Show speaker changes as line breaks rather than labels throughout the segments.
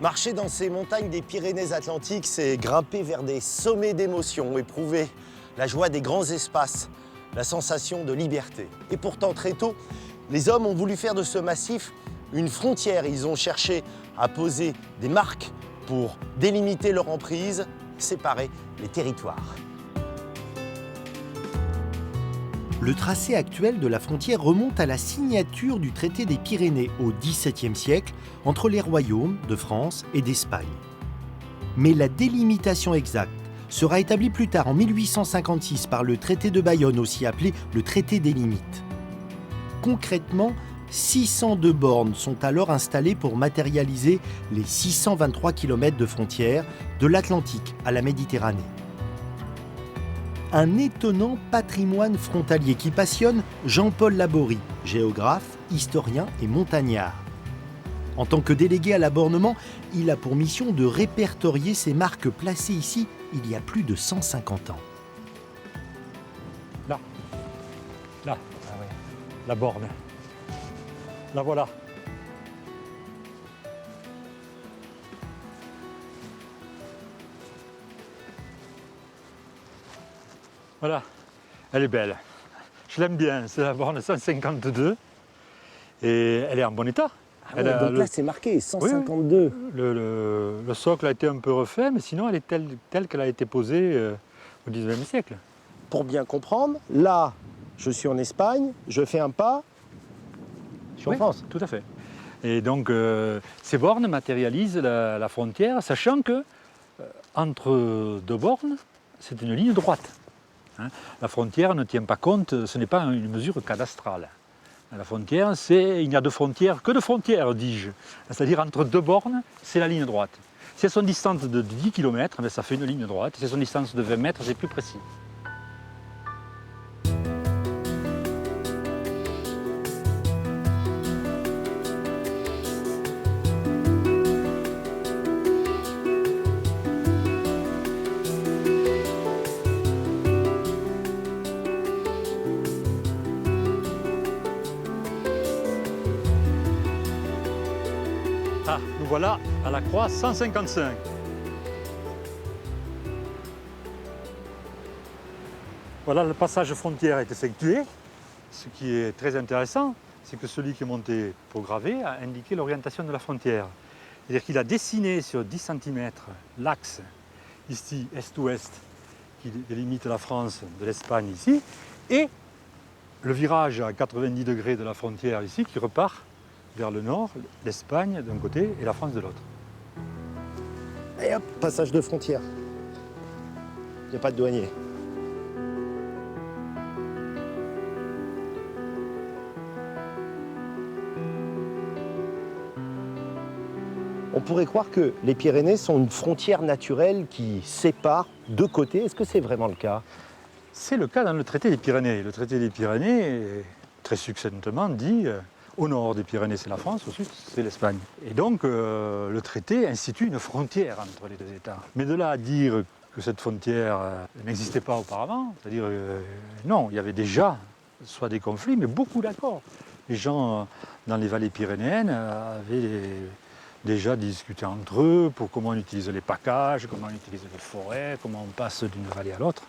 Marcher dans ces montagnes des Pyrénées-Atlantiques, c'est grimper vers des sommets d'émotions, éprouver la joie des grands espaces, la sensation de liberté. Et pourtant, très tôt, les hommes ont voulu faire de ce massif une frontière. Ils ont cherché à poser des marques pour délimiter leur emprise, séparer les territoires.
Le tracé actuel de la frontière remonte à la signature du traité des Pyrénées au XVIIe siècle entre les royaumes de France et d'Espagne. Mais la délimitation exacte sera établie plus tard en 1856 par le traité de Bayonne, aussi appelé le traité des limites. Concrètement, 602 bornes sont alors installées pour matérialiser les 623 km de frontière de l'Atlantique à la Méditerranée. Un étonnant patrimoine frontalier qui passionne Jean-Paul Laborie, géographe, historien et montagnard. En tant que délégué à l'abornement, il a pour mission de répertorier ces marques placées ici il y a plus de 150 ans.
Là, ah ouais. La borne. La voilà. Voilà, elle est belle. Je l'aime bien, c'est la borne 152 et elle est en bon état.
Ah ouais, donc là, c'est marqué 152.
Oui, le socle a été un peu refait, mais sinon elle est telle qu'elle a été posée au XIXe siècle.
Pour bien comprendre, là, je suis en Espagne, je fais un pas, je suis en France.
Tout à fait. Et donc, ces bornes matérialisent la frontière, sachant que entre deux bornes, c'est une ligne droite. La frontière ne tient pas compte, ce n'est pas une mesure cadastrale. La frontière, il n'y a de frontières que de frontières, dis-je. C'est-à-dire entre deux bornes, c'est la ligne droite. Si elles sont distantes de 10 km, ça fait une ligne droite. Si elles sont distantes de 20 mètres, c'est plus précis. Ah, nous voilà à la croix 155. Voilà, le passage frontière est effectué. Ce qui est très intéressant, c'est que celui qui est monté pour graver a indiqué l'orientation de la frontière. C'est-à-dire qu'il a dessiné sur 10 cm l'axe, ici, est-ouest, qui délimite la France de l'Espagne ici, et le virage à 90 degrés de la frontière ici, qui repart vers le nord, l'Espagne d'un côté et la France de l'autre.
Et hop, passage de frontière. Il n'y a pas de douanier. On pourrait croire que les Pyrénées sont une frontière naturelle qui sépare deux côtés. Est-ce que c'est vraiment le cas?
C'est le cas dans le traité des Pyrénées. Le traité des Pyrénées, très succinctement, dit au nord des Pyrénées, c'est la France, au sud, c'est l'Espagne. Et donc, le traité institue une frontière entre les deux États. Mais de là à dire que cette frontière n'existait pas auparavant, c'est-à-dire, non, il y avait déjà soit des conflits, mais beaucoup d'accords. Les gens dans les vallées pyrénéennes avaient déjà discuté entre eux pour comment on utilise les packages, comment on utilise les forêts, comment on passe d'une vallée à l'autre.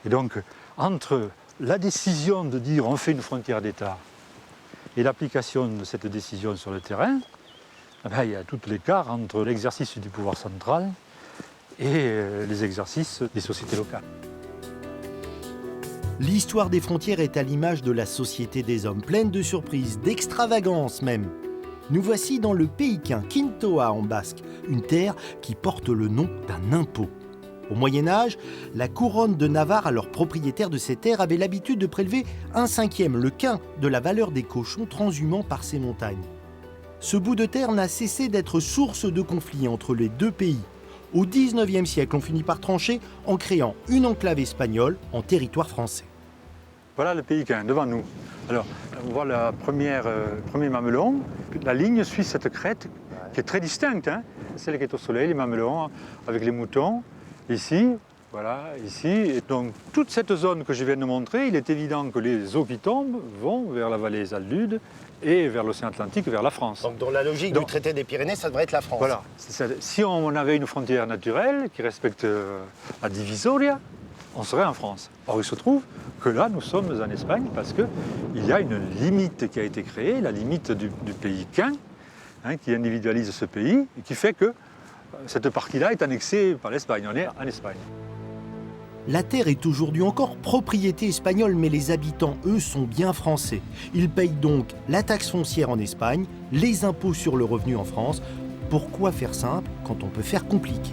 Et donc, entre la décision de dire on fait une frontière d'État et l'application de cette décision sur le terrain, il y a tout l'écart entre l'exercice du pouvoir central et les exercices des sociétés locales.
L'histoire des frontières est à l'image de la société des hommes, pleine de surprises, d'extravagances même. Nous voici dans le pays qu'un Quintoa en basque, une terre qui porte le nom d'un impôt. Au Moyen-Âge, la couronne de Navarre, alors propriétaire de ces terres, avait l'habitude de prélever 1/5, le quint de la valeur des cochons transhumants par ces montagnes. Ce bout de terre n'a cessé d'être source de conflits entre les deux pays. Au XIXe siècle, on finit par trancher en créant une enclave espagnole en territoire français.
Voilà le pays qu'un devant nous. Alors, on voit le premier mamelon. La ligne suit cette crête qui est très distincte. Celle qui est au soleil, les mamelons, avec les moutons. Ici, Voilà, ici. Et donc, toute cette zone que je viens de montrer, il est évident que les eaux qui tombent vont vers la vallée des Aldudes et vers l'océan Atlantique, vers la France.
Donc dans la logique du traité des Pyrénées, ça devrait être la France.
Voilà. Si on avait une frontière naturelle qui respecte la divisoria, on serait en France. Or, il se trouve que là, nous sommes en Espagne parce qu'il y a une limite qui a été créée, la limite du pays Quin, qui individualise ce pays et qui fait que cette partie-là est annexée par l'Espagne. On est en Espagne.
La terre est aujourd'hui encore propriété espagnole, mais les habitants, eux, sont bien français. Ils payent donc la taxe foncière en Espagne, les impôts sur le revenu en France. Pourquoi faire simple quand on peut faire compliqué ?